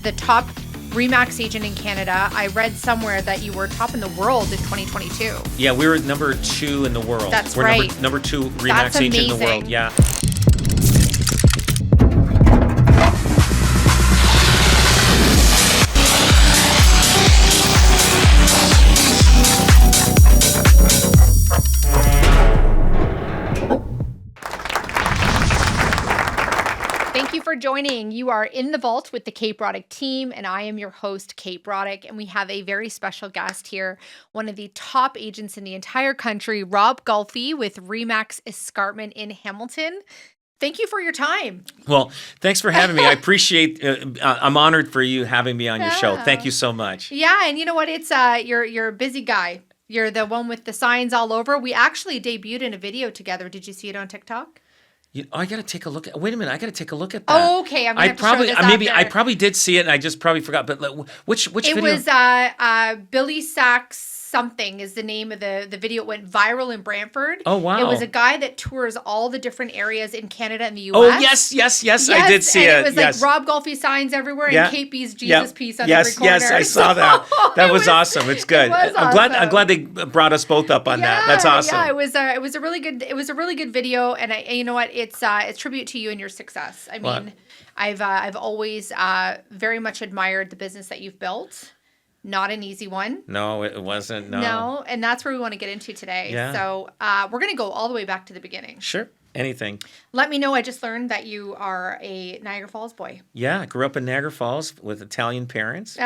the top RE/MAX agent in Canada. I read somewhere that you were top in the world in 2022. Yeah, we were number 2 in the world. That's we're right. Number 2 RE/MAX agent in the world. Yeah. Thank you for joining. You are in the vault with the Kate Broddick team, and I am your host, Kate Broddick, and we have a very special guest here, one of the top agents in the entire country, Rob Golfi with RE/MAX Escarpment in Hamilton. Thank you for your time. Well, thanks for having me. I appreciate. I'm honored for you having me on your show. Thank you so much. Yeah, and you know what? It's you're a busy guy. You're the one with the signs all over. We actually debuted in a video togetger. Did you see it on TikTok? I got to take a look at. Wait a minute, I got to take a look at that. Oh, okay. I'm gonna have to show this maybe after. I probably did see it, and I just probably forgot. But which It video? was Billy Sachs something is the name of the video. It went viral in Brantford. Oh, wow. It was a guy that tours all the different areas in Canada and the U.S. Oh, yes, I did see it. It was like Rob Golfi signs everywhere and Kate B's Jesus piece on every corner. Yes, I saw that. That was awesome. It's good. I'm glad they brought us both up on that. That's awesome. Yeah, it was a really good video, and you know what? It's tribute to you and your success. I mean, I've always very much admired the business that you've built. Not an easy one. No, it wasn't. No, and that's where we want to get into today. Yeah. So we're going to go all the way back to the beginning. Sure. Anything. Let me know. I just learned that you are a Niagara Falls boy. Yeah, I grew up in Niagara Falls with Italian parents,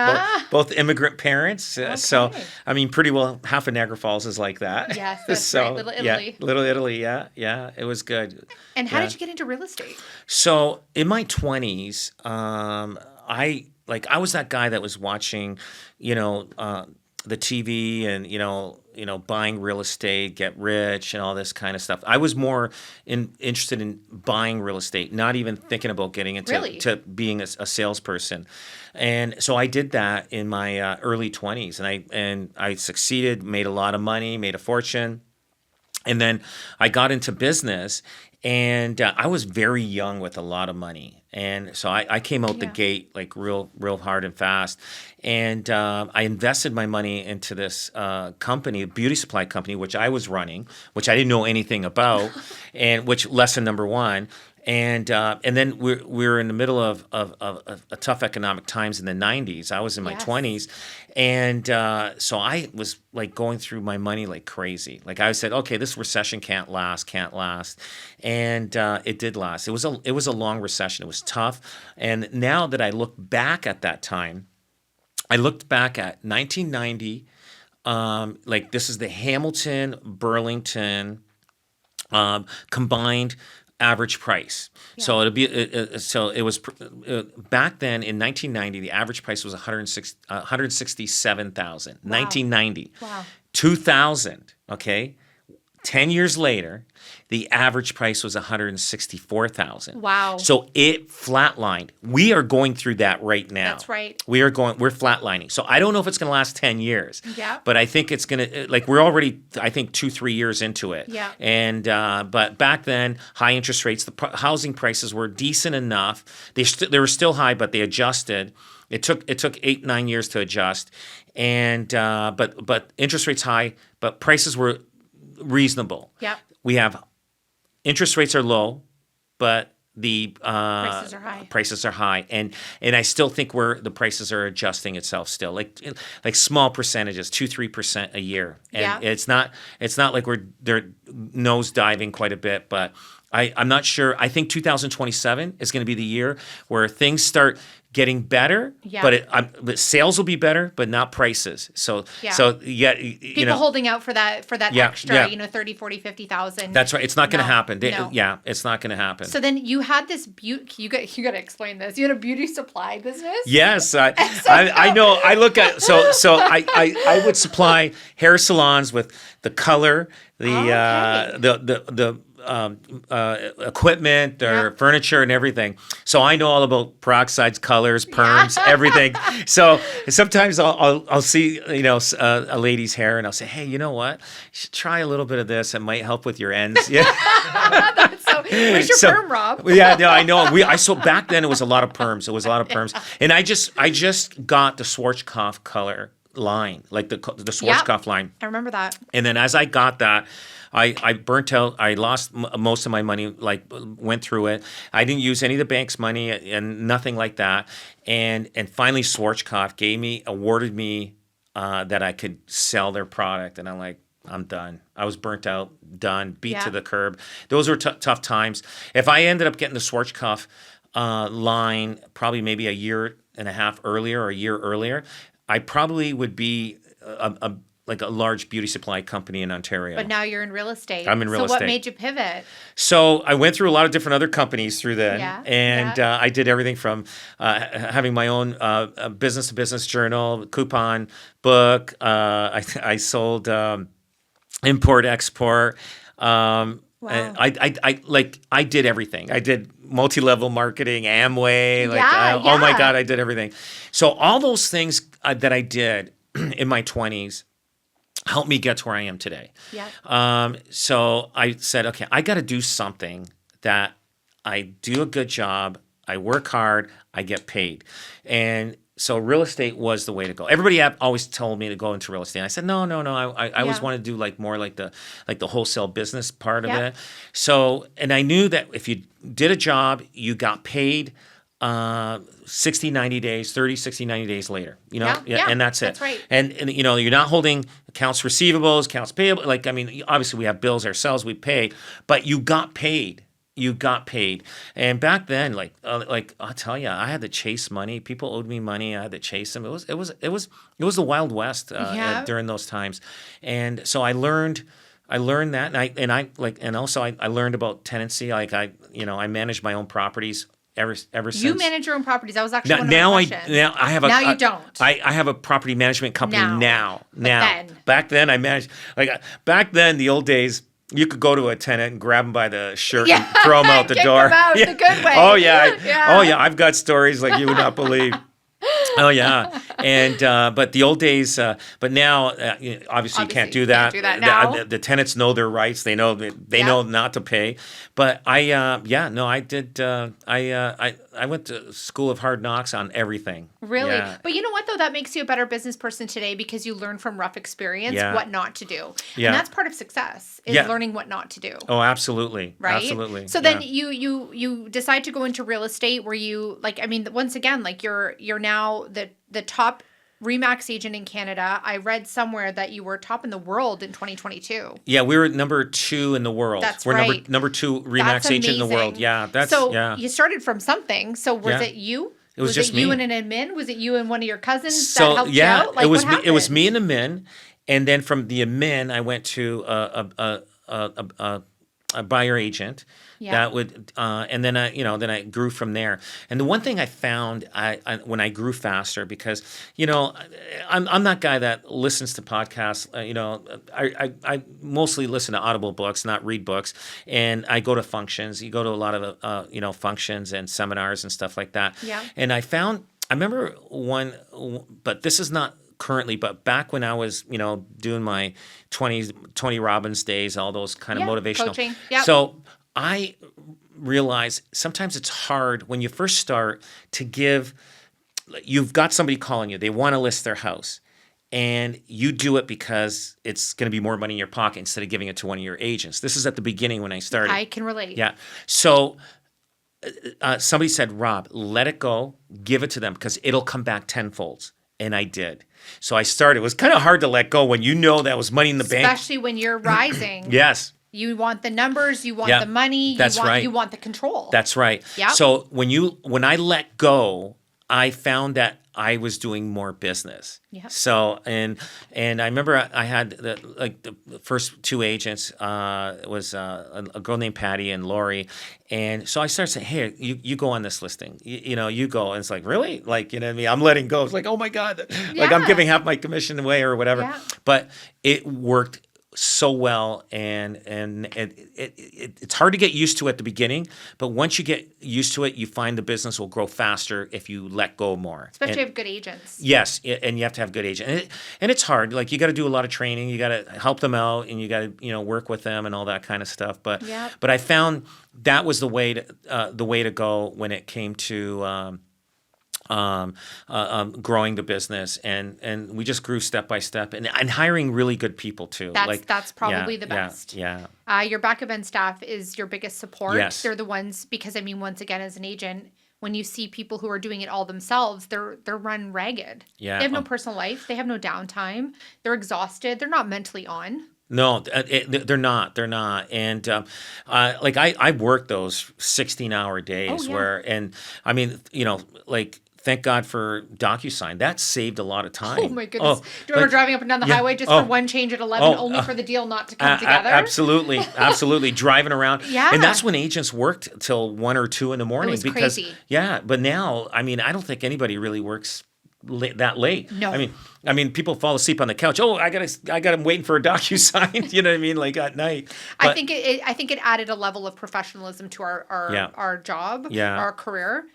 both immigrant parents. Okay. So, I mean, pretty well half of Niagara Falls is like that. Yes, that's right. Little Italy. Yeah, Little Italy, yeah. It was good. And how did you get into real estate? So, in my 20s, I was that guy that was watching, the TV and, buying real estate, get rich and all this kind of stuff. I was more interested in buying real estate, not even thinking about getting into to being a salesperson. And so I did that in my early 20s, and I succeeded, made a lot of money, made a fortune. And then I got into business, and I was very young with a lot of money. And so I came out the gate like real hard and fast. And I invested my money into this company, a beauty supply company, which I was running, which I didn't know anything about, and which lesson number one. And then we're in the middle of a tough economic times in the 90s. I was in my 20s. And so I was like going through my money like crazy. Like I said, okay, this recession can't last. And it did last. It was a long recession. It was tough. And now that I look back at that time, I looked back at 1990. Like this is the Hamilton, Burlington combined average price. Yeah. So it was back then in 1990 the average price was $167,000. Wow. 1990. Wow. 2000, okay? 10 years later, the average price was $164,000. Wow. So it flatlined. We are going through that right now. That's right. We're flatlining. So I don't know if it's going to last 10 years. Yeah. But I think it's going to, we're already, I think, 2-3 years into it. Yeah. And, but back then, high interest rates, the housing prices were decent enough. They were still high, but they adjusted. It took 8-9 years to adjust. And, but interest rates high, but prices were reasonable. Yeah. We have interest rates are low, but the prices are high. And I still think the prices are adjusting itself still, like small percentages, 2-3% a year. And it's not like they're nose diving quite a bit, but I'm not sure. I think 2027 is going to be the year where things start getting better, but sales will be better, but not prices. So people holding out for that extra, 30, 40, 50,000. That's right. It's not going to happen. No. Yeah, it's not going to happen. So then you had this you got to explain this. You had a beauty supply business? Yes, I know. I look at I would supply hair salons with the color, the equipment or furniture and everything. So I know all about peroxides, colors, perms, everything. So sometimes I'll see a lady's hair and I'll say, hey, you know what? You should try a little bit of this. It might help with your ends. Yeah. That's so Where's your perm, Rob? Yeah, no, I know. So back then it was a lot of perms. It was a lot of perms, and I just got the Schwarzkopf color line, like the Schwarzkopf line. I remember that. And then as I got that, I burnt out. I lost most of my money, like went through it. I didn't use any of the bank's money and nothing like that. And finally Schwarzkopf awarded me that I could sell their product. And I'm like, I'm done. I was burnt out, done, beat to the curb. Those were tough times. If I ended up getting the Schwarzkopf line probably maybe a year and a half earlier or a year earlier, I probably would be like a large beauty supply company in Ontario. But now you're in real estate. I'm in real estate. So what made you pivot? So I went through a lot of different other companies through then. Yeah, and I did everything from having my own business-to-business journal, coupon book. I sold import-export. Wow. I did everything. I did multi-level marketing, Amway. Oh my God, I did everything. So all those things that I did in my 20s helped me get to where I am today. Yeah. So I said, okay, I got to do something that I do a good job, I work hard, I get paid. And so real estate was the way to go. Everybody always told me to go into real estate. I said, no. I always want to do more like the wholesale business part of it. So, and I knew that if you did a job, you got paid 60, 90 days, 30, 60, 90 days later, and that's it. That's right. And you're not holding accounts receivables, accounts payable. Obviously we have bills ourselves, we pay, but you got paid. And back then, I'll tell you, I had to chase money. People owed me money. I had to chase them. It was the Wild West during those times. And so I learned that, and I learned about tenancy. I manage my own properties ever since. You manage your own properties. That was actually one of now my questions. Now you don't. I have a property management company now. Then. Back then I managed back then the old days. You could go to a tenant and grab them by the shirt and throw them out the door. Them out the good way. Oh yeah. Oh yeah. I've got stories like you would not believe. Oh yeah, and but the old days, but now obviously you can't do that. Now. The tenants know their rights. They know know not to pay. But I did. I went to school of hard knocks on everything. Really? Yeah. But you know what, though? That makes you a better business person today because you learn from rough experience what not to do. Yeah. And that's part of success is learning what not to do. Oh, absolutely. Right? Absolutely. So then you decide to go into real estate where you, once again, you're now the top RE/MAX agent in Canada. I read somewhere that you were top in the world in 2022. Yeah, we were number 2 in the world. That's we're right. number 2 RE/MAX agent in the world. Yeah, you started from something. So was it you? It was just me. You and an admin? Was it you and one of your cousins that helped you out? It was me and admin, and then from the admin I went to a buyer agent. Yeah. That would, and then I grew from there. And the one thing I found, when I grew faster, because I'm that guy that listens to podcasts. I mostly listen to Audible books, not read books. And I go to functions. You go to a lot of functions and seminars and stuff like that. Yeah. And I remember one, but this is not currently, but back when I was, doing my 20 Robbins days, all those kind of motivational. Coaching. Yep. So I realize sometimes it's hard when you first start you've got somebody calling you, they want to list their house, and you do it because it's going to be more money in your pocket instead of giving it to one of your agents. This is at the beginning when I started. I can relate. Yeah. So somebody said, Rob, let it go, give it to them because it'll come back tenfold. And I did. So I started. It was kind of hard to let go when that was money in the bank. Especially when you're rising. Yes. You want the numbers, you want the money, you want the control. That's right. Yeah. So when I let go, I found that I was doing more business. Yeah. So and I remember I had the first 2 agents was a girl named Patty and Lori, and so I started saying, hey, you go on this listing, you go, and it's like, really, what I mean, I'm letting go. It's like, oh my God, I'm giving half my commission away or whatever. Yeah. But it worked so well, and it's hard to get used to at the beginning, but once you get used to it, you find the business will grow faster if you let go more. Especially if you have good agents. Yes, and you have to have good agents, and it's hard. You got to do a lot of training, you got to help them out, and you got to work with them and all that kind of stuff. But I found that was the way to go when it came to growing the business, and we just grew step by step, and hiring really good people too. That's probably the best. Yeah. Your backup end staff is your biggest support. Yes. They're the ones, because I mean, once again, as an agent, when you see people who are doing it all themselves, they're run ragged. Yeah. They have no personal life. They have no downtime. They're exhausted. They're not mentally on. No, they're not. They're not. And like I worked those 16-hour days Oh, yeah. where, and I mean, like thank God for DocuSign. That saved a lot of time. Oh my goodness. Do you remember driving up and down the highway just for one change at 11, only for the deal not to come together? Absolutely. Absolutely. Driving around. Yeah. And that's when agents worked till 1 or 2 in the morning. was because, crazy. Yeah. But now, I mean, I don't think anybody really works that late. No. I mean, people fall asleep on the couch. Oh, I got them waiting for a DocuSign. You know what I mean? Like at night. But, I think it added a level of professionalism to our job, our career.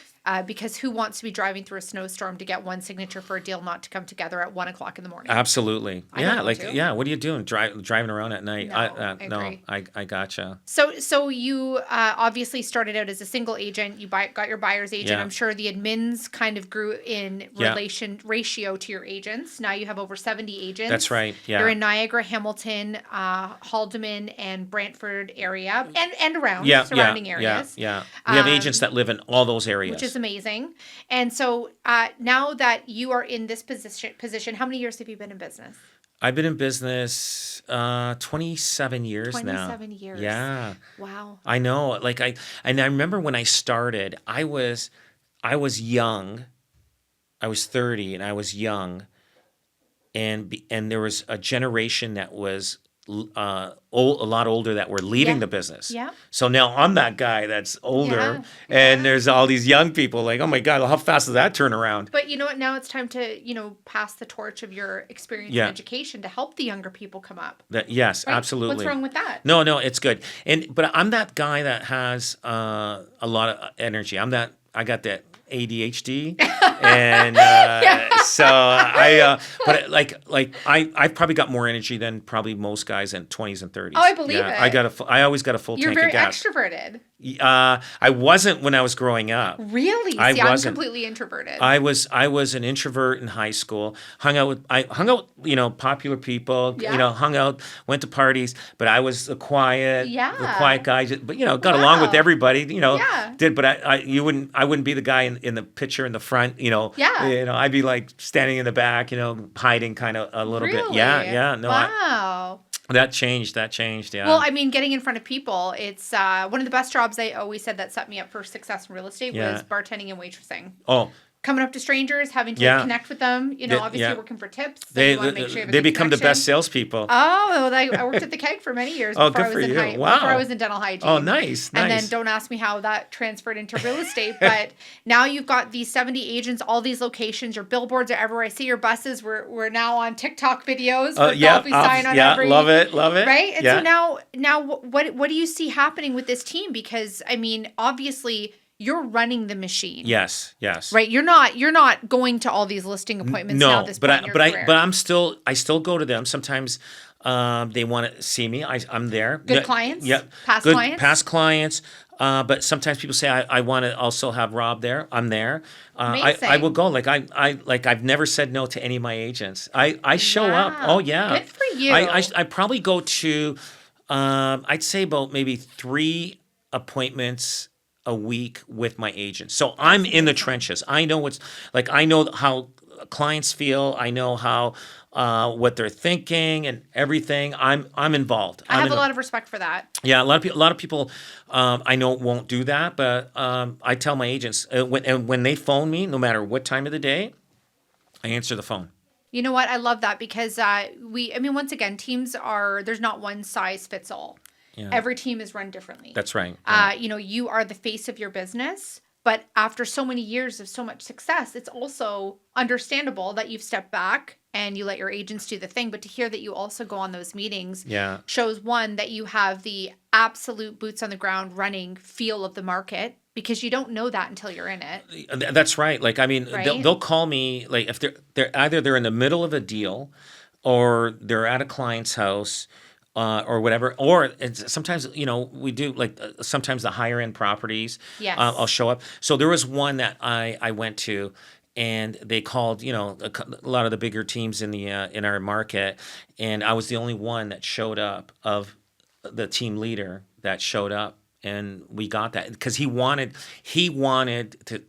Because who wants to be driving through a snowstorm to get one signature for a deal not to come together at 1 o'clock in the morning? Absolutely. I don't want to. What are you doing? Driving around at night? No, I agree. I gotcha. So you obviously started out as a single agent. You got your buyer's agent. Yeah. I'm sure the admins kind of grew in ratio to your agents. Now you have over 70 agents. That's right. Yeah. You're in Niagara, Hamilton, Haldeman, and Brantford area, and around surrounding areas. Yeah. We have agents that live in all those areas, which is amazing. And so now that you are in this position, how many years have you been in business? I've been in business 27 years now. 27 years. Yeah. Wow. I know. I remember when I started, I was young. I was 30 and I was young. And there was a generation that was a lot older that were leading the business. Yeah. So now I'm that guy that's older, and there's all these young people. Like, oh my God, how fast does that turn around? But you know what? Now it's time to pass the torch of your experience and education to help the younger people come up. Yes, right? absolutely. What's wrong with that? No, it's good. But I'm that guy that has a lot of energy. I got that ADHD, and so I've probably got more energy than probably most guys in 20s and 30s. Oh, I believe it. I always got a full You're tank of gas. very extroverted. I wasn't when I was growing up. Really? I I'm wasn't. completely introverted. I was an introvert in high school. I hung out with, popular people. Yeah. Hung out, went to parties. But I was the quiet guy. But got along with everybody. Yeah. But I wouldn't be the guy in the picture in the front. Yeah. I'd be like standing in the back. hiding kind of a little bit. Really? Yeah. No. Wow. That changed. Yeah. Well, I mean, getting in front of people, it's one of the best jobs I always said that set me up for success in real estate was bartending and waitressing. Oh. Coming up to strangers, having to connect with them, obviously working for tips. So you want to make sure you have a they good become the connection. best salespeople. Oh, I worked at the keg for many years Oh, before good I was for in you. Wow. before I was in dental hygiene. Oh, nice. And then don't ask me how that transferred into real estate, but now you've got these 70 agents, all these locations, your billboards are everywhere. I see your buses. We're now on TikTok videos with Golfi sign on every. Love it. Right? And so now what do you see happening with this team? Because I mean, obviously you're running the machine. Yes. Right. You're not going to all these listing appointments now at this point in your career. I still go to them. Sometimes they want to see me. I'm there. Good clients? Yeah. Past clients? Past clients. But sometimes people say I want to also have Rob there. I'm there. Amazing. I will go. I've never said no to any of my agents. I show up. Oh yeah. Good for you. I probably go to I'd say about maybe 3 appointments a week with my agents. So I'm in the trenches. I know I know how clients feel. I know how what they're thinking and everything. I'm involved. I have a lot of respect for that. Yeah, a lot of people I know won't do that, but I tell my agents when they phone me, no matter what time of the day, I answer the phone. You know what? I love that because once again, teams there's not one size fits all. Yeah. Every team is run differently. That's right. You are the face of your business, but after so many years of so much success, it's also understandable that you've stepped back and you let your agents do the thing. But to hear that you also go on those meetings shows, one, that you have the absolute boots on the ground running feel of the market, because you don't know that until you're in it. That's right. Right? They'll call me if they're in the middle of a deal or they're at a client's house. or whatever. Or sometimes, we do like sometimes the higher end properties. Yes. I'll show up. So there was one that I went to, and they called, a lot of the bigger teams in our market, and I was the only one that showed up of the team leader that showed up. And we got that because he wanted to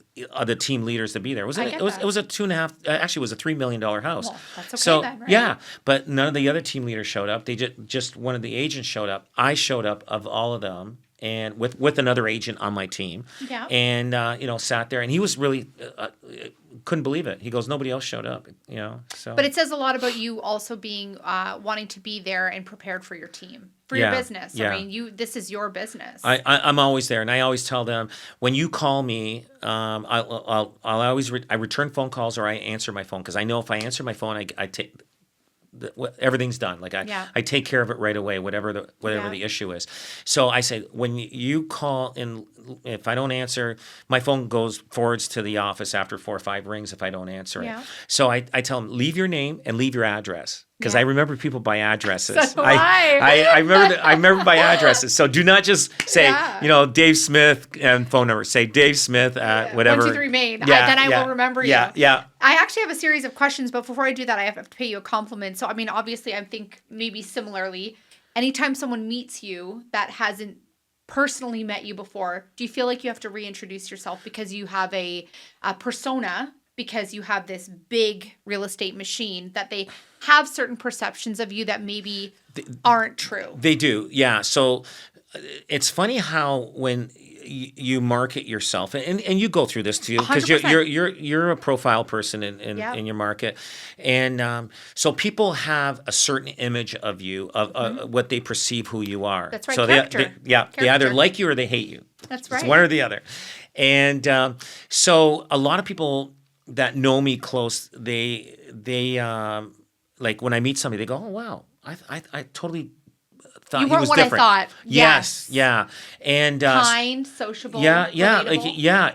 the team leaders to be there. It was a 2.5. Actually, it was a $3 million house. Well, that's okay so then, right? yeah, but none of the other team leaders showed up. They just one of the agents showed up. I showed up of all of them, and with another agent on my team. Yeah. And sat there, and he was really couldn't believe it. He goes, nobody else showed up. So. But it says a lot about you also being wanting to be there and prepared for your team. For your business. Yeah. I mean, this is your business. I'm always there, and I always tell them when you call me, I'll always I return phone calls or I answer my phone because I know if I answer my phone, I take everything's done. Like I take care of it right away, whatever the issue is. So I say when you call and if I don't answer, my phone forwards to the office after 4 or 5 rings if I don't answer it. So I tell them leave your name and leave your address. Because I remember people by addresses. So I remember by addresses. So do not just say, Dave Smith and phone number. Say Dave Smith at whatever. 123 Main. Then I will remember you. Yeah. I actually have a series of questions, but before I do that, I have to pay you a compliment. So, I mean, obviously, I think maybe similarly, anytime someone meets you that hasn't personally met you before, do you feel like you have to reintroduce yourself because you have a persona? Because you have this big real estate machine that they have certain perceptions of you that maybe aren't true. They do, yeah. So it's funny how when you market yourself, and you go through this too, because you're a profile person in your market, and so people have a certain image of you of what they perceive who you are. That's right. So they either like you or they hate you. That's right. It's one or the other, and so a lot of people that know me close, they like when I meet somebody, they go, "Oh wow, I totally thought you he weren't was what different." I thought. Yes, yeah, and kind, sociable, relatable.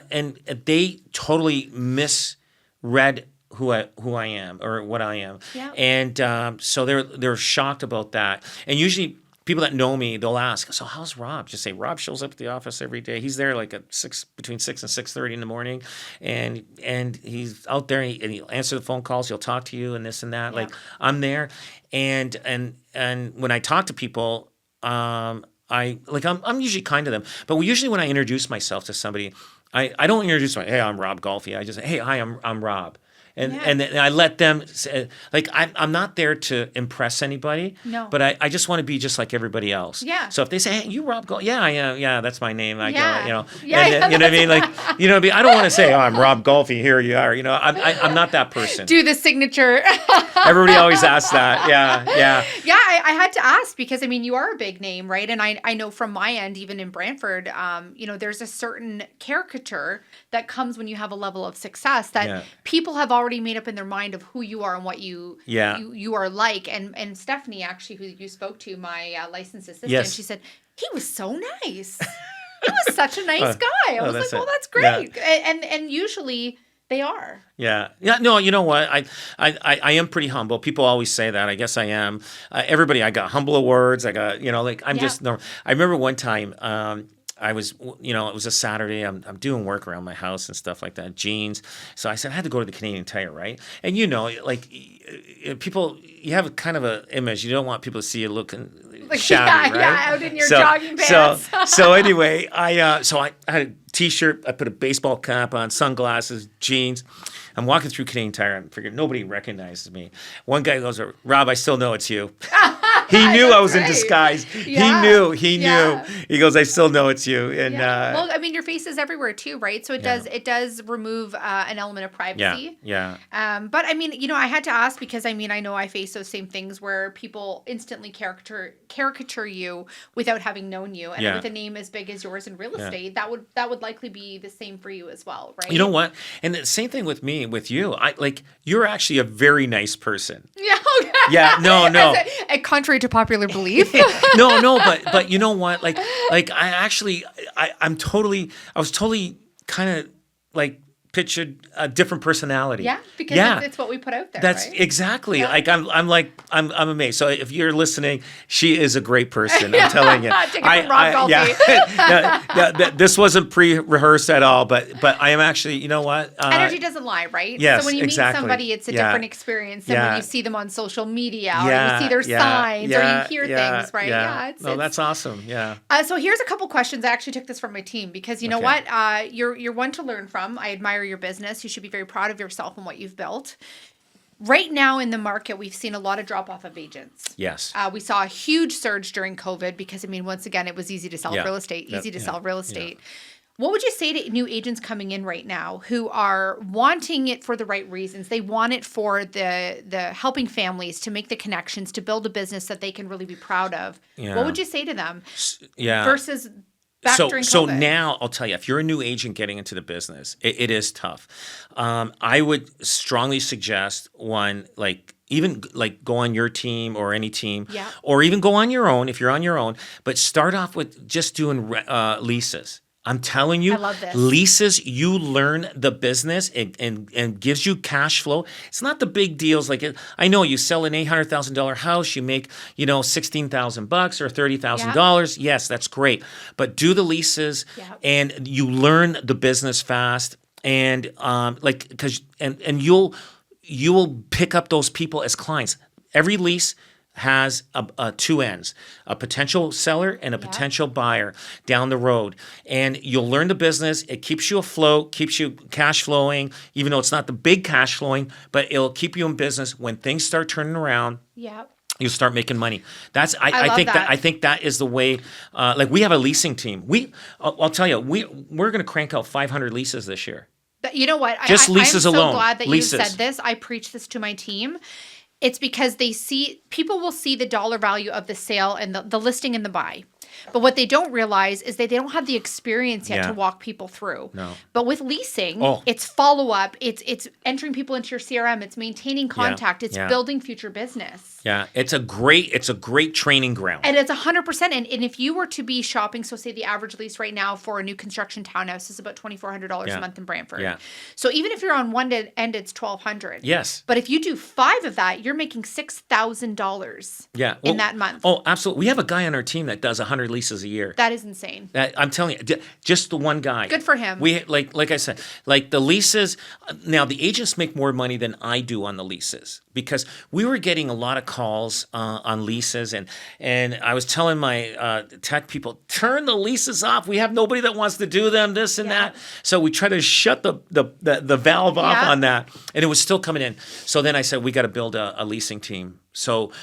And they totally misread who I am or what I am, and so they're shocked about that, and usually. People that know me, they'll ask, so how's Rob? Just say, Rob shows up at the office every day. He's there like between 6 and 6:30 in the morning. And he's out there and he'll answer the phone calls. He'll talk to you and this and that. Yeah. Like I'm there. And when I talk to people, I'm usually kind to them. But usually when I introduce myself to somebody, I don't introduce myself, hey, I'm Rob Golfi. I just say, hey, hi, I'm Rob. And I let them say, like I'm not there to impress anybody. No. But I just want to be just like everybody else. Yeah. So if they say, hey, you Rob Golfi, I am. Yeah, that's my name. I go, Yeah, and you know what I mean? Like, I don't want to say, oh, I'm Rob Golfi. Here you are. I'm not that person. Do the signature. Everybody always asks that. Yeah. Yeah, I had to ask because, I mean, you are a big name, right? And I know from my end, even in Brantford, there's a certain caricature that comes when you have a level of success that people have already made up in their mind of who you are and what you are like. And Stephanie, actually, who you spoke to, my licensed assistant, she said, he was so nice. He was such a nice guy. I was like, well, that's great. Yeah. And usually they are. Yeah. No, you know what? I am pretty humble. People always say that. I guess I am. Everybody, I got humble awards. I got, I'm just normal. I remember one time, I was, it was a Saturday. I'm doing work around my house and stuff like that, jeans. So I said I had to go to the Canadian Tire, right? And people, you have kind of an image. You don't want people to see you looking shabby, right? Yeah, out in your jogging pants. So anyway, I had a T-shirt. I put a baseball cap on, sunglasses, jeans. I'm walking through Canadian Tire. I figured nobody recognizes me. One guy goes, Rob, I still know it's you. He knew I was in disguise. Yeah. He knew. He goes, I still know it's you. And well, I mean, your face is everywhere too, right? So it does remove an element of privacy. Yeah. But I mean, I had to ask because I know I face those same things where people instantly caricature you without having known you, and with a name as big as yours in real estate, that would likely be the same for you as well, right? You know what? And the same thing with me, with you. You're actually a very nice person. Yeah. Yeah. No. Contrary to popular belief. No. But you know what? I was totally kind of pictured a different personality. Yeah, because it's what we put out there. That's right? exactly like I'm amazed. So if you're listening, she is a great person. I'm telling you. Take it from Rob Golfi. This wasn't pre-rehearsed at all, but I am actually. You know what? Energy doesn't lie, right? Yes, so when you meet exactly. somebody, it's a different experience than when you see them on social media or you see their signs or you hear things, right? No, that's awesome. Yeah. So here's a couple questions. I actually took this from my team because you know what? You're one to learn from. I admire your business. You should be very proud of yourself and what you've built. Right now in the market, we've seen a lot of drop off of agents. Yes. We saw a huge surge during COVID because, I mean, once again, it was easy to sell real estate, sell real estate. What would you say to new agents coming in right now who are wanting it for the right reasons? They want it for the helping families to make the connections, to build a business that they can really be proud of. Yeah. What would you say to them? Yeah. Versus back during COVID? So now I'll tell you, if you're a new agent getting into the business, it is tough. I would strongly suggest even go on your team or any team, or even go on your own if you're on your own, but start off with just doing leases. I'm telling you, I love this. Leases, you learn the business and gives you cash flow. It's not the big deals. I know you sell an $800,000 house, you make, $16,000 or $30,000. Yes, that's great. But do the leases and you learn the business fast and you will pick up those people as clients. Every lease has two ends, a potential seller and a potential buyer down the road. And you'll learn the business. It keeps you afloat, keeps you cash flowing, even though it's not the big cash flowing, but it'll keep you in business. When things start turning around, you start making money. I think that is the way. We have a leasing team. I'll tell you, we're going to crank out 500 leases this year. You know what? Just leases alone. I'm so glad that you said this. I preach this to my team. It's because people will see the dollar value of the sale and the listing and the buy. But what they don't realize is that they don't have the experience yet to walk people through. No. But with leasing, it's follow-up, it's entering people into your CRM, it's maintaining contact, it's building future business. Yeah, it's a great training ground. And it's 100%. And if you were to be shopping, so say the average lease right now for a new construction townhouse is about $2,400 a month in Brantford. Yeah. So even if you're on one end, it's $1,200. Yes. But if you do 5 of that, you're making $6,000 in that month. Oh, absolutely. We have a guy on our team that does 100 leases a year. That is insane. I'm telling you, just the one guy. Good for him. We like I said, the leases. Now the agents make more money than I do on the leases because we were getting a lot of calls on leases, and I was telling my tech people, turn the leases off. We have nobody that wants to do them. This and that. So we try to shut the valve off on that, and it was still coming in. So then I said we got to build a leasing team. So.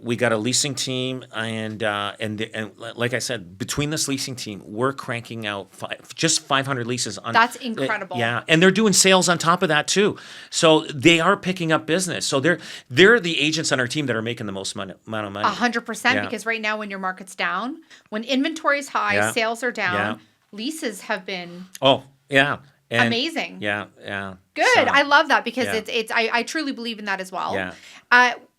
We got a leasing team, and like I said, between this leasing team, we're cranking out just 500 leases. That's incredible. And they're doing sales on top of that too. So they are picking up business. So they're the agents on our team that are making the most amount of money. 100%, because right now when your market's down, when inventory is high, sales are down, leases have been amazing. Yeah. Good. So, I love that because I truly believe in that as well. Yeah.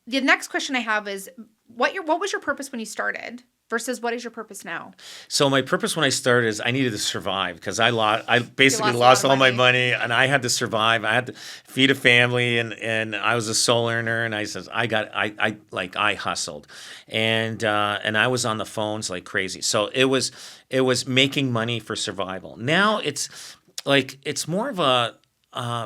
The next question I have is, what was your purpose when you started versus what is your purpose now? So my purpose when I started is I needed to survive because I basically lost all my money and I had to survive. I had to feed a family and I was a sole earner and I said I hustled and I was on the phones like crazy. So it was making money for survival. Now it's more of a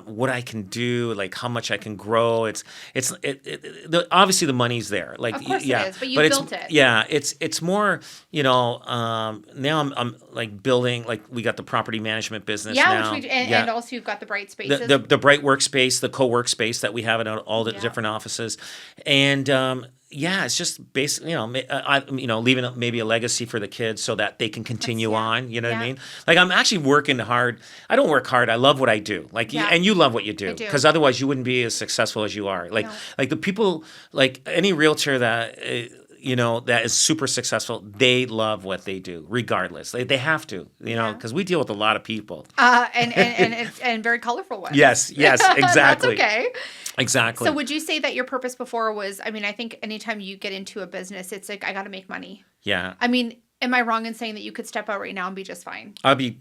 what I can do, like how much I can grow. Obviously the money's there. Like, of course it is, but you built it. Yeah, it's more, now I'm like building, like we got the property management business now. And also you've got the Bright Spaces. The Bright Workspace, the co-work space that we have in all the different offices. And it's just basically, leaving maybe a legacy for the kids so that they can continue on. You know what I mean? Like I'm actually working hard. I don't work hard. I love what I do. And you love what you do because otherwise you wouldn't be as successful as you are. Like the people, like any realtor that that is super successful, they love what they do, regardless. They have to, because we deal with a lot of people. And very colorful ones. Yes, exactly. That's okay. Exactly. So would you say that your purpose before was, I think anytime you get into a business, it's like, I got to make money. Yeah. I mean, Am I wrong in saying that you could step out right now and be just fine? I'd be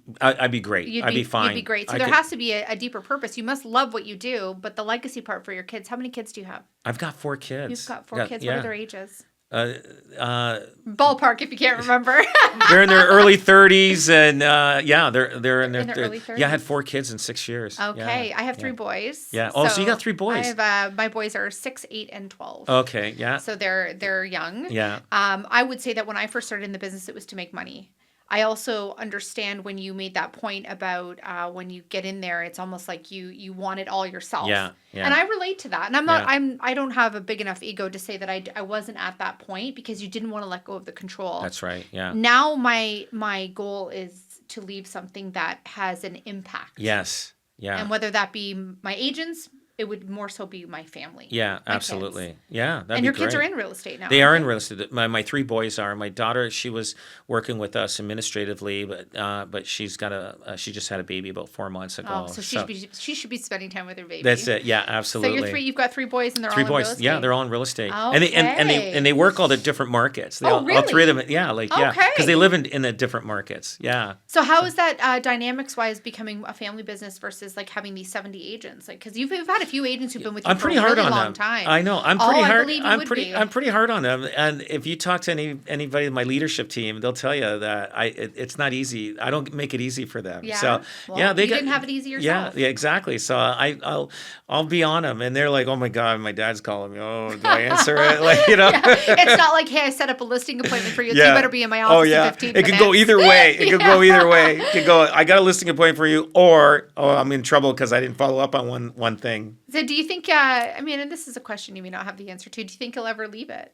great. I'd be fine. You'd be great. So I there could, has to be a deeper purpose. You must love what you do, but the legacy part for your kids. How many kids do you have? I've got 4 You've kids. got 4 kids. What are Yeah. their ages? Uh, uh, Ballpark, if you can't remember. they're in their early 30s, and yeah, they're in their, In their early yeah. I had 30s? 4 kids in 6 years. Okay, Yeah. I have 3 Yeah. boys. Yeah. Oh, so you got 3 boys. I have my boys are 6, 8, and 12. Okay. Yeah. So they're young. Yeah. I would say that when I first started in the business, it was to make money. I also understand when you made that point about when you get in there, it's almost like you want it all yourself. Yeah. Yeah. And I relate to that. And I'm not Yeah. I don't have a big enough ego to say that I wasn't at that point because you didn't want to let go of the control. That's right. Yeah. Now my goal is to leave something that has an impact. Yes. Yeah. And whether that be my agents, it would more so be my family. Yeah. my Absolutely. kids. Yeah. That'd And be your kids are great. in real estate now. They are aren't in real estate. My 3 boys are. My daughter, she was working with us administratively, but she just had a baby about 4 months ago. Oh, so she should be spending time with her baby. That's it. Yeah, So absolutely. you've got 3 boys and they're 3 all in real boys. estate. Yeah, they're all in real estate. And Okay. they work all the different markets. They Oh, all 3 of them. really? Yeah, Okay. because they live in the different markets. Yeah. So how is that dynamics wise becoming a family business versus like having these 70 agents? Like because you've had a few agents who've been with you I'm for pretty a hard really on long them. time. I know. I'm Oh, pretty I hard. believe you I'm would pretty. be. I'm pretty hard on them. And if you talk to anybody in my leadership team, they'll tell you that it's not easy. I don't make it easy for them. Yeah. So Well, yeah, they you didn't have it easy yourself. Yeah, exactly. So I'll be on them, and they're like, oh my god, my dad's calling me. Oh, do I answer it? Like Yeah. It's not like, hey, I set up a listing appointment for you. So you better be in my office Oh yeah. in 15 It minutes. could go either way. It could go Yeah. either way. It could go. I got a listing appointment for you, or I'm in trouble because I didn't follow up on one thing. So do you think, I mean, and this is a question you may not have the answer to, do you think you'll ever leave it?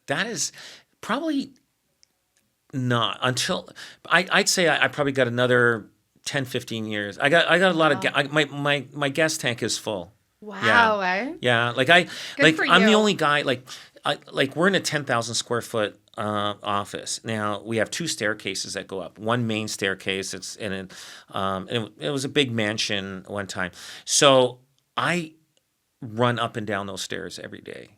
That is probably not until I'd say I probably got another 10, 15 years. I got a lot of my gas tank is full. Wow, eh? Yeah, Good for I'm the you. only guy like we're in a 10,000 square foot office. Now we have 2 staircases that go up. One main staircase. It's and it was a big mansion one time. So I run up and down those stairs every day,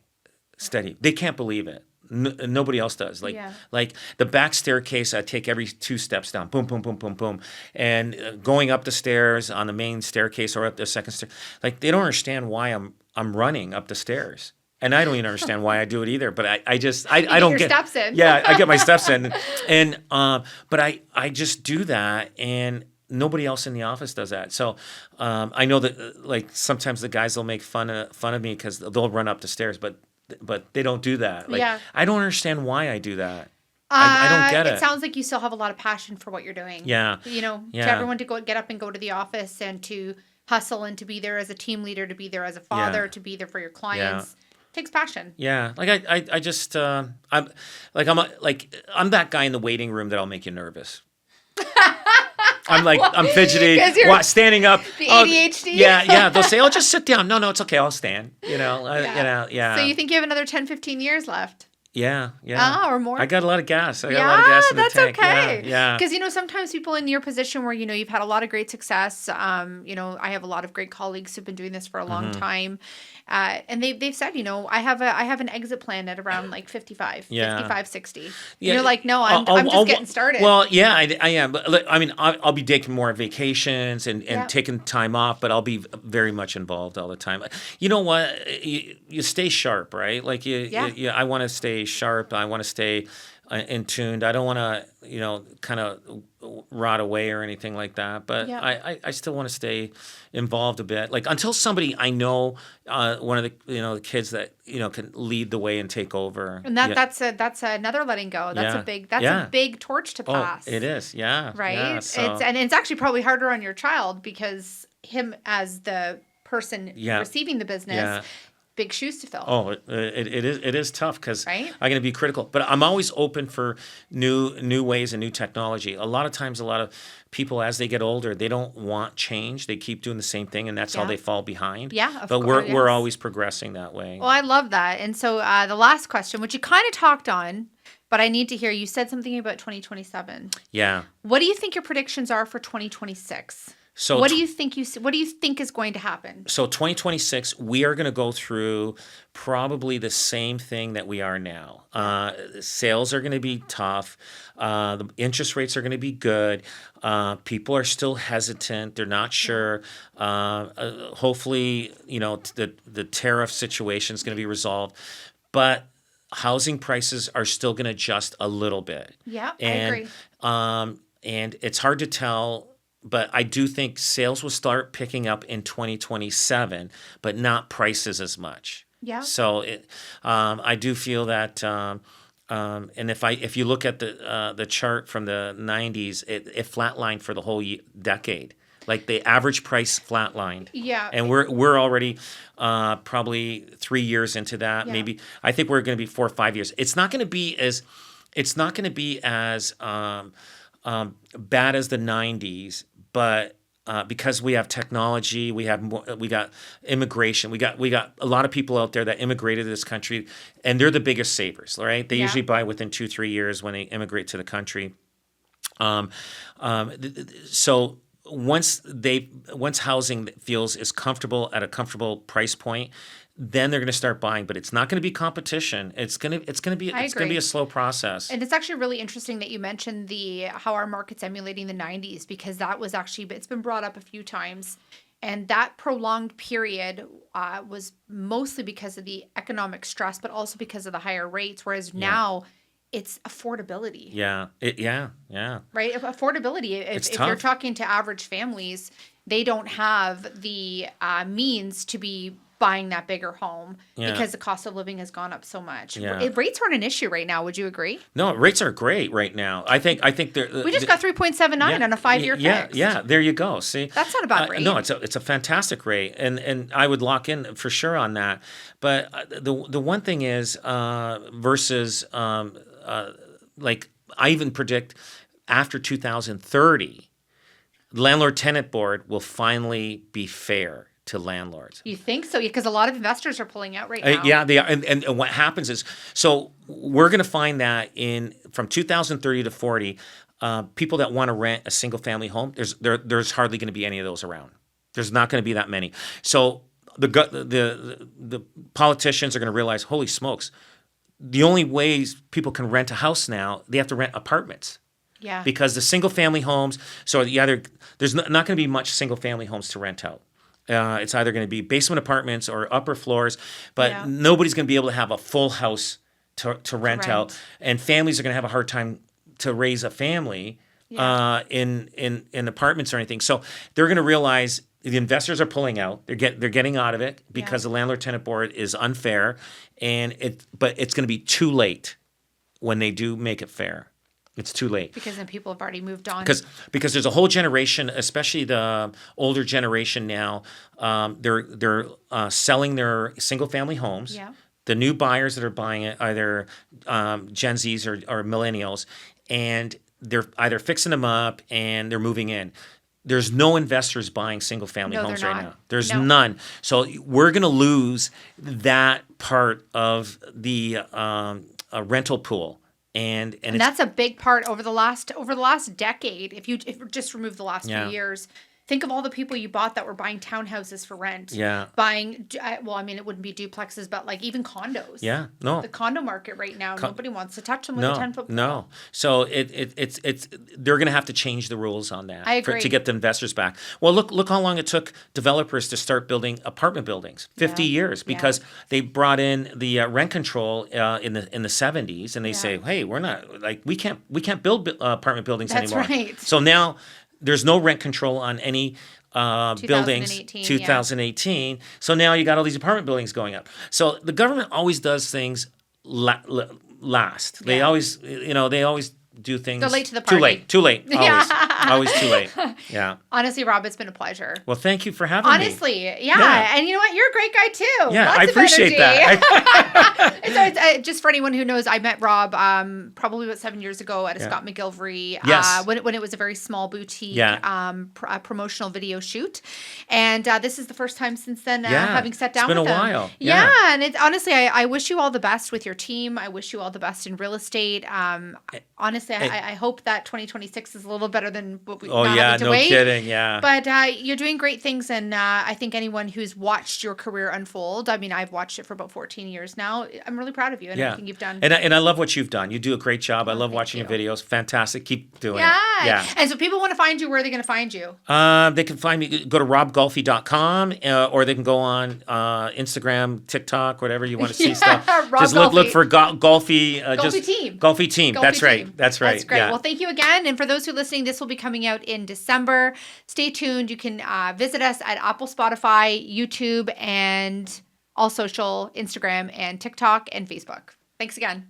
steady. They can't believe it. Nobody else does. Yeah. Like the back staircase, I take every 2 steps down. Boom, boom, boom, boom, boom. And going up the stairs on the main staircase or up the second stair, like they don't understand why I'm running up the stairs. And I don't even understand why I do it either. But I just I don't your get steps in. Yeah, I get my steps in, and but I just do that, and nobody else in the office does that. So I know that like sometimes the guys will make fun of me because they'll run up the stairs, but they don't do that. Like, Yeah. I don't understand why I do that. I don't get it. It sounds like you still have a lot of passion for what you're doing. Yeah. You know, Yeah. to everyone to get up and go to the office and to hustle and to be there as a team leader, to be there as a father, Yeah. to be there for your clients. Takes passion. Yeah, like I just I'm that guy in the waiting room that'll make you nervous. I'm fidgety, 'Cause you're standing up. the Oh, ADHD? Yeah. They'll say, "Oh, just sit down." No, it's okay. I'll stand. Yeah. So you think you have another 10, 15 years left? Yeah. Or more? I got a lot of gas. I got a lot of gas in the that's tank. okay. Yeah. Because, sometimes people in your position where, you've had a lot of great success, I have a lot of great colleagues who've been doing this for a long Mm-hmm. time. And they've said, I have an exit plan at around like 55, Yeah. 55, 60. And Yeah, you're like, no, I'm just getting started. Well, yeah, I am. But look, I mean, I'll be taking more vacations and Yeah. taking time off, but I'll be very much involved all the time. You know what? You stay sharp, right? Like I want to stay sharp. I want to stay in tuned. I don't want to, kind of rot away or anything like that. But Yeah. I still want to stay involved a bit. Like until somebody I know, one of the the kids that can lead the way and take over. And that's another letting go. That's Yeah. a big torch to Oh, pass. it is. Yeah. Right? Yeah, so- It's actually probably harder on your child because him as the person Yeah. receiving the business, Yeah. big shoes to fill. Oh, it is tough because Right? I'm going to be critical, but I'm always open for new ways and new technology. A lot of times, a lot of people as they get older, they don't want change. They keep doing the same thing, and that's how Yeah. they fall behind. Yeah, of but course, we're yes. always progressing that way. Well, I love that. And so the last question, which you kind of talked on, but I need to hear, you said something about 2027. Yeah. What do you think your predictions are for 2026? So What do you think what do you think is going to happen? So 2026, we are going to go through probably the same thing that we are now. Sales are going to be tough. The interest rates are going to be good. People are still hesitant. They're not sure. Hopefully, the tariff situation is going to be resolved. But housing prices are still going to adjust a little bit. Yeah, I And, agree. and it's hard to tell. But I do think sales will start picking up in 2027, but not prices as much. Yeah. So I do feel that, and if you look at the chart from the 90s, it flatlined for the whole decade. Like the average price flatlined. Yeah. And we're already probably 3 years into that. Yeah. Maybe I think we're going to be 4 or 5 years. It's not going to be as bad as the 90s, but because we have technology, we got immigration, we got a lot of people out there that immigrated to this country, and they're the biggest savers, right? They usually buy within 2-3 years when they immigrate to the country. So once housing feels is comfortable at a comfortable price point, then they're going to start buying, but it's not going to be competition. It's going to be a slow process. And it's actually really interesting that you mentioned how our market's emulating the 90s, because that was actually, it's been brought up a few times. And that prolonged period was mostly because of the economic stress, but also because of the higher rates. Whereas now it's affordability. Yeah. Right? Affordability. If you're talking to average families, they don't have the means to be buying that bigger home because the cost of living has gone up so much. Yeah. Rates aren't an issue right now. Would you agree? No, rates are great right now. I think they're. We just got 3.79 on a 5-year fix. Yeah. There you go. See, that's not a bad rate. No, it's a fantastic rate, and I would lock in for sure on that. But the one thing is versus like I even predict after 2030, landlord-tenant board will finally be fair to landlords. You think so? Because a lot of investors are pulling out right now. Yeah, they are. And what happens is, so we're going to find that from 2030 to 40, people that want to rent a single family home, there's hardly going to be any of those around. There's not going to be that many. So the politicians are going to realize, holy smokes, the only ways people can rent a house now, they have to rent apartments. Yeah. Because the single family homes, there's not going to be much single family homes to rent out. It's either going to be basement apartments or upper floors, but nobody's going to be able to have a full house to rent out, and families are going to have a hard time to raise a family in apartments or anything. So they're going to realize the investors are pulling out. They're getting out of it because the landlord-tenant board is unfair, but it's going to be too late when they do make it fair. It's too late. Because then people have already moved on. Because there's a whole generation, especially the older generation now, they're selling their single family homes. Yeah. The new buyers that are buying it, either Gen Zs or millennials, and they're either fixing them up and they're moving in. There's no investors buying single family homes right now. There's none. So we're going to lose that part of the rental pool. And that's a big part over the last decade. If you just remove the last few years, think of all the people you bought that were buying townhouses for rent. Yeah. Buying, it wouldn't be duplexes, but like even condos. Yeah. No. The condo market right now, nobody wants to touch them with a 10-foot pool. No. So it's they're going to have to change the rules on that. I agree. To get the investors back. Well, look how long it took developers to start building apartment buildings. 50 years because they brought in the rent control in the 70s, and they say, hey, we're not we can't build apartment buildings anymore. That's right. So now there's no rent control on any buildings. 2018. So now you got all these apartment buildings going up. So the government always does things last. They always, do things. They're late to the party. Too late. Always. Always too late. Yeah. Honestly, Rob, it's been a pleasure. Well, thank you for having me. Honestly, yeah. And you know what? You're a great guy too. Yeah, Lots I appreciate that. It's just for anyone who knows, I met Rob probably about 7 years ago at a Scott McGillivray when it was a very small boutique promotional video shoot. And this is the first time since then having sat down with him. It's been a while. Yeah, and it's honestly, I wish you all the best with your team. I wish you all the best in real estate. Honestly, I hope that 2026 is a little better than and what we Oh not yeah, having to no wait. kidding. Yeah. But you're doing great things, and I think anyone who's watched your career unfold, I mean, I've watched it for about 14 years now. I'm really proud of you and Yeah. everything you've done. And I love what you've done. You do a great job. I Oh, love thank watching your you. videos. Fantastic. Keep doing Yeah. it. Yeah. And so people want to find you, where are they going to find you? They can find me, go to robgolfi.com, or they can go on Instagram, TikTok, whatever you want to see stuff. Rob Just look Golfi. for Golfi. Golfi Team. Golfi Team. Golfi That's right. Team. That's right. That's great. Yeah. Well, thank you again. And for those who are listening, this will be coming out in December. Stay tuned. You can visit us at Apple, Spotify, YouTube, and all social, Instagram and TikTok and Facebook. Thanks again.